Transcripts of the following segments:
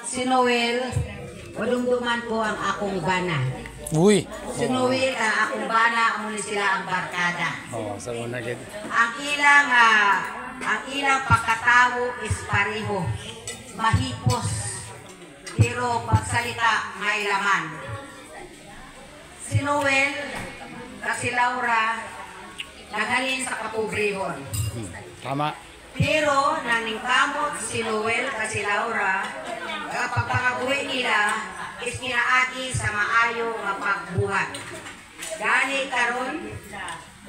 si Noel, madumduman ko ang akong bana. Uy. Si Noel, akong bana, amo ni sila ang barkada. Oh, sa una gid. Ang ilang pagkatawo is pareho. Mahipos. Pero pagsalita may laman. Si Noel, kasi Laura, naghalin sa kapobrehon. Tama. Pero naningkamot si Noel kasi Laura, kapag pangabuhi nila, is ginaagi sa maayo nga pagbuhat. Gani karon,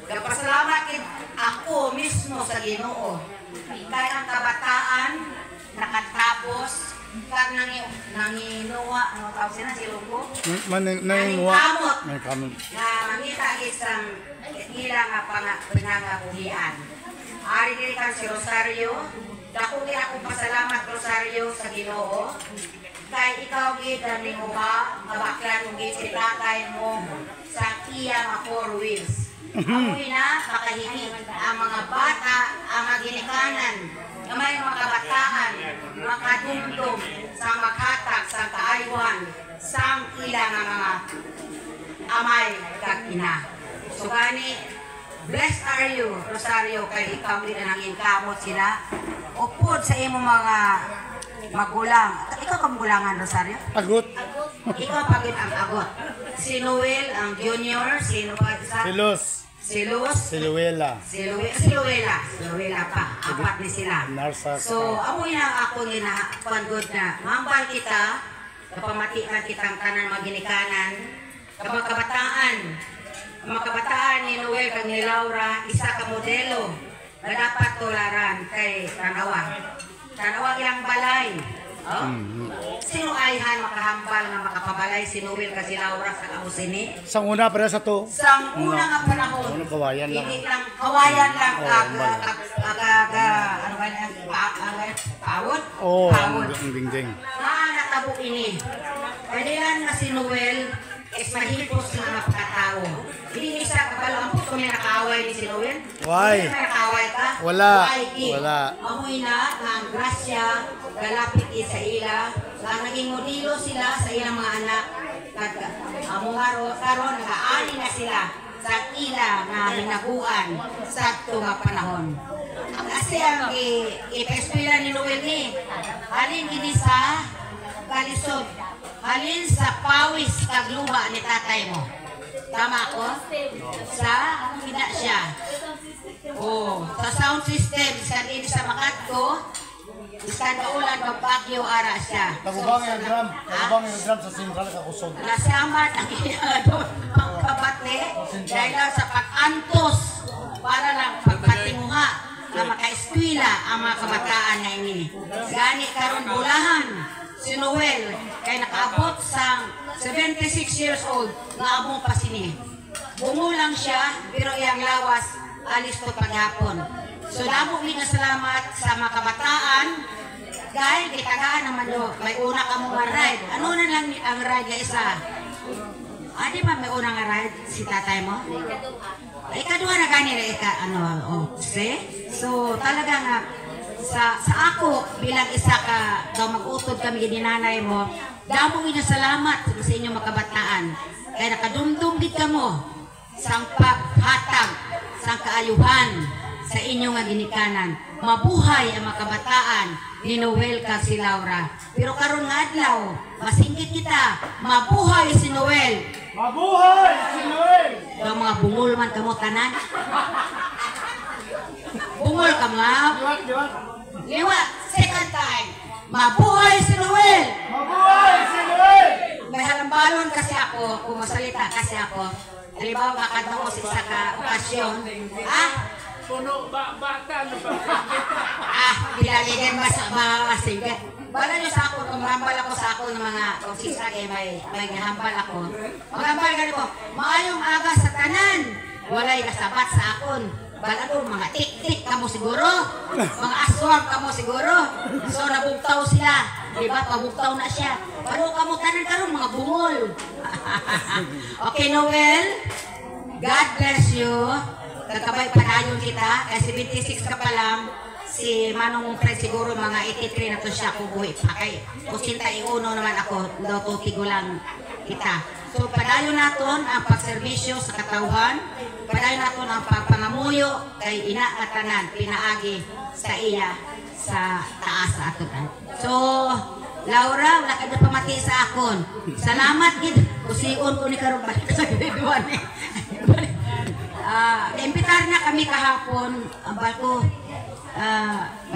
kapasalamat kid ako mismo sa Ginoo. Kaya ang kabataan nakatapos kag nanginuwa, ano tawag sila si Lugo? Naningkamot. Na mangita isang ilang nga pinangabuhian. Ari diri kan si Rosario, dako gid akong pasalamat Rosario sa Ginoo. Kay ikaw gid ning uba, mabaklan gid si tatay mo sa iya nga 4 wheels. Amoy na makahigit ang mga bata, ang mga ginikanan, na may mga kabataan, makadumdum sa maghatag sa kaaywan, sang ilang mga amay kag ina. So gani, blessed are you, Rosario, kay ikaw din ang ingkamot sila. Upod sa imo mga magulang. Ikaw kamugulangan, Rosario? Agot. Ikaw pagit ang agot. Si Noel, ang junior, sino pa isa? Si Luz. Si Luz. Si Luella. Si Luella pa. Apat ni sila. So, amoy na ako nga good na. Mambal kita, kapamatikan kitang tanan maginikanan, kapag kabataan. Ang mga kabataan ni Noel kag ni Laura, isa ka modelo na dapat tularan kay Tanawa. Tanawa ilang balay. Oh? Sino ayhan makahambal nga makapabalay si Noel kasi Laura sa kamusini? Sang una para sa to. Sang una nga panahon. Ano kawayan lang. Hindi lang kawayan lang ano ba yan? Pawod? Oh, Pawod. ang dingding. Natabo ini. Pwede lang na si Noel is mahipos na pagkatao. Hindi isa kabalo ang puto may nakaaway ni si Noel. Why? May nakaaway ka? Wala. Why? Wala. Amoy na ang grasya, galapit sa ila, ang naging modelo sila sa ilang mga anak. Amo karon nag-aani na sila sa ila nga hinabuan sa tunga panahon. Kasi ang ipeskwela ni Noel ni, halin gini sa kalisod, halin sa pawis kag luha ni tatay mo. Tama ako? Sa hindi siya. Oh, sa sound system sa din sa Makatko, isang kaulan magbagyo ara siya. Nagubang yung drum. Nagubang yung drum sa sentral ka kusog. Nasamat ang pagpabate dahil lang sa pag-antos para lang pagpatinguha na maka-eskwela ang mga kabataan na ini. Gani karon bulahan si Noel kay nakaabot sa 76 years old nga among pasini. Bumulang siya pero iyang lawas alis to paghapon. So damo mi nga salamat sa mga kabataan dahil gitagaan naman yo may una ka mong ride. Ano na lang ang ride nga isa? Di ba may una nga ride si tatay mo? Ikaduha na gani na So talaga nga sa ako bilang isa ka mag-utod kami gininanay mo, damo mi nga salamat sa inyong makabataan. Kaya nakadumdum gid kamo sang paghatag sang kaayuhan sa inyong nga ginikanan. Mabuhay ang makabataan ni Noel kag si Laura. Pero karon nga adlaw, masingkit kita, mabuhay si Noel. Mabuhay si Noel. Ang mga bungol man kamo tanan. Bungol ka mga. Liwat, second time. Mabuhay si Noel. Mabuhay si Noel. May halambalon kasi ako, kung masalita kasi ako. Halimbawa, makadamo sa isa ka okasyon. Puno bata na ba? Bilaligan mga sigat. Bala nyo sa ako, kung mahambal ako sa ako ng mga konsisa, may hambal ako. Maghambal ka ko, maayong aga sa tanan. Walay kasabat sa akon. Bala ko, mga tik-tik kamo siguro. Mga aswang kamo siguro. So, nabugtaw sila. Diba, pabugtaw na siya. Pero kamo tanan karon mga bungol. Okay, Noel. God bless you. Nagkabay panayon kita. Kasi 26 ka pa lang. si Manong Fred siguro mga 83 na to siya kubuhi pa kay 81 naman ako daw to tigulang kita. So padayon naton ang pagserbisyo sa katawhan, padayon naton ang pagpangamuyo kay ina nga tanan pinaagi sa iya sa taas sa aton. So Laura, wala ka na pamati sa akon. Salamat gid. Kusion ko ni karong balik sa giduan ni. Imbitar na kami kahapon. Ambal ko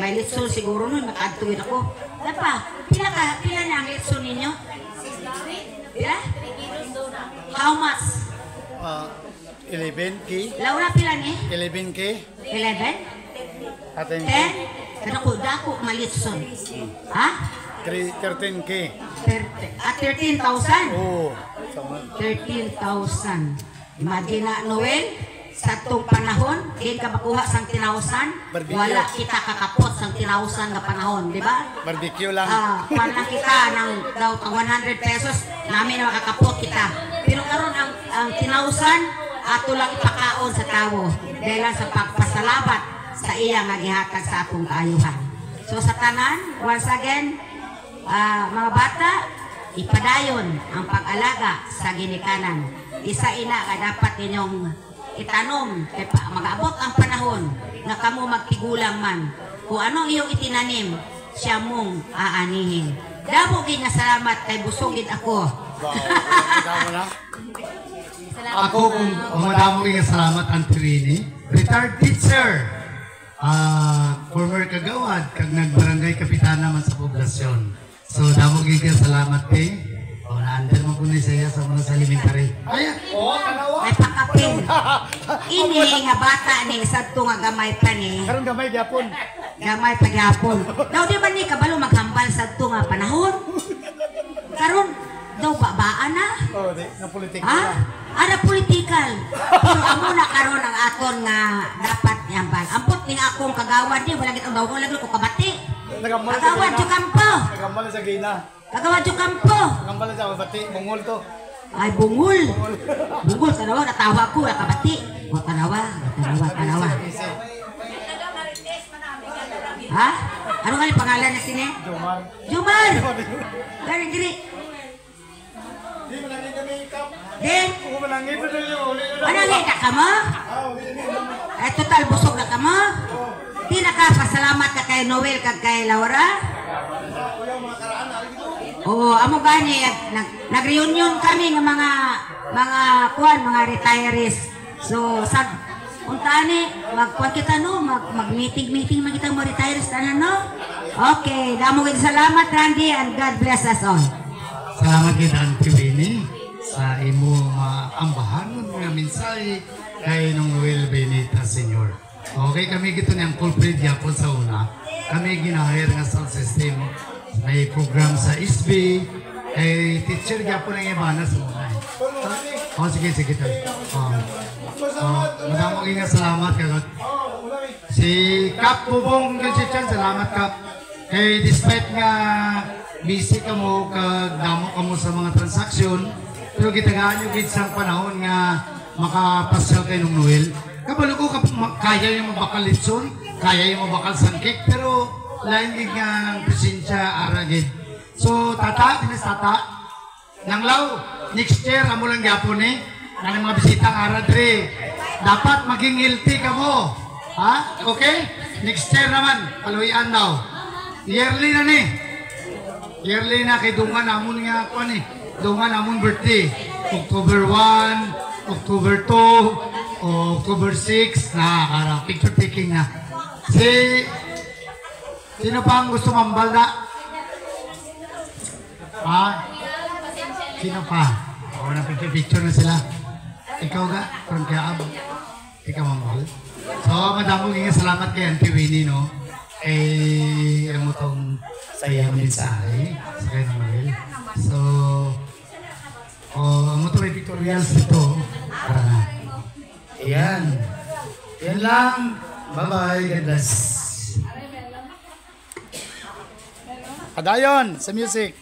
may litson siguro nun makadtuwid ako. Dapa, pila na ang litson ninyo? Pila? How much? 11K. Laura pila ni? 11K. 11? Atin 10? Dako malitson. Ha? 13K. 13,000? Oo. Sama. 13,000. Imagine na, Noel, sa itong panahon, di ka makuha sang tinausan, Barbecue. wala kita kakapot sang tinausan na panahon, di ba? Barbecue lang. Kuhan lang kita ng daw 100 pesos, namin na makakapot kita. Pero karon ang tinausan, ato lang ipakaon sa tawo, dahil lang sa pagpasalamat sa iya nga gihatag sa akong kaayuhan. So sa tanan, once again, mga bata, ipadayon ang pag-alaga sa ginikanan. Isa ina nga dapat ninyong itanom kay mag-abot ang panahon nga kamo magtigulang man. Kung anong iyong itinanim, siya mong aanihin. Damo gid nga salamat kay busogid ako. Tama na. Ako kung madamo nga salamat Auntie Rini, retired teacher. Former kagawad kag nagbarangay kapitana man sa poblasyon. So damo gid ka salamat kay naandar mo kuno siya sa mga elementary. Ay, Ay pakapin. Ini nga bata ni sadto nga gamay pa ni. Karon gamay gyapon. Gamay pa gyapon. Daw di ba ni kabalo maghambal sadto nga panahon? Karon daw babaan na. Oh, di na politika. Ha? Ada politikal. Pero amo na karon ang aton nga dapat yambal. Ampot ning akong kagawad di wala gid ang daw lagi ko kabati. Kagawad jo kampo. Nagambal sa gina. Kagawad jo kampo. Nagambal sa bati mungol to. Ay bungol. Bungol kanawa natawa ko kabati. Wa kanawa. Ha? Ano nga yung pangalan na sini? Jomar. Jumar! Gari, diri. Di man nang makeup. Din, Ko man nang ito dili mo. ano nga ka mo? Eh, total busog na ka mo? Di na ka, pasalamat ka kay Noel kag kay Laura? Oo, amo gani, nag-reunion kami ng mga retirees. So, untaan magkuhan kita no, mag-meeting man kita mga retirees, tanan no? Okay, damo gid salamat Randy and God bless us all. salamat kay Auntie Rini sa imo ambahanon nga mensahe kay nung Noel Benita Senior. Okay, kami gito niyang culprit yapon sa una. Kami ginahire nga sound system. May program sa SB. Teacher yapon ang ibana sa una. Sige tayo. Madamong nga salamat kagot. Si Kap Bubong Gilsichan, salamat Kap. Despite nga busy ka mo, damo ka mo sa mga transaksyon, pero gitagaan nyo gid sa panahon nga makapasyal kay nung Noel. Kabalo ko kaya yung mabakal litson, kaya yung mabakal sangkik, pero lain gid nga presensya aragid. So tinis tata, nanglaw, next year amo lang gyapon ng mga bisita ang aradre. Dapat maging healthy ka mo. Ha? Okay? Next year naman, paluian daw. Yearly na ni. Yearly na kay dungan namon nga ako ni. Dungan namon birthday. October 1, October 2, October 6 na picture taking na. Sino pa ang gusto mambal na? Ha? Sino pa? O na picture na sila. Ikaw ga? From Kaab? Ikaw mambal? So, madamo nga salamat kay Auntie Winnie, no? Ano mo itong sayang mensahe sa kay Noel. So, ano ito may pictorials dito. Para na. Ayan. Yan lang. Bye-bye. God bless. Padayon sa music.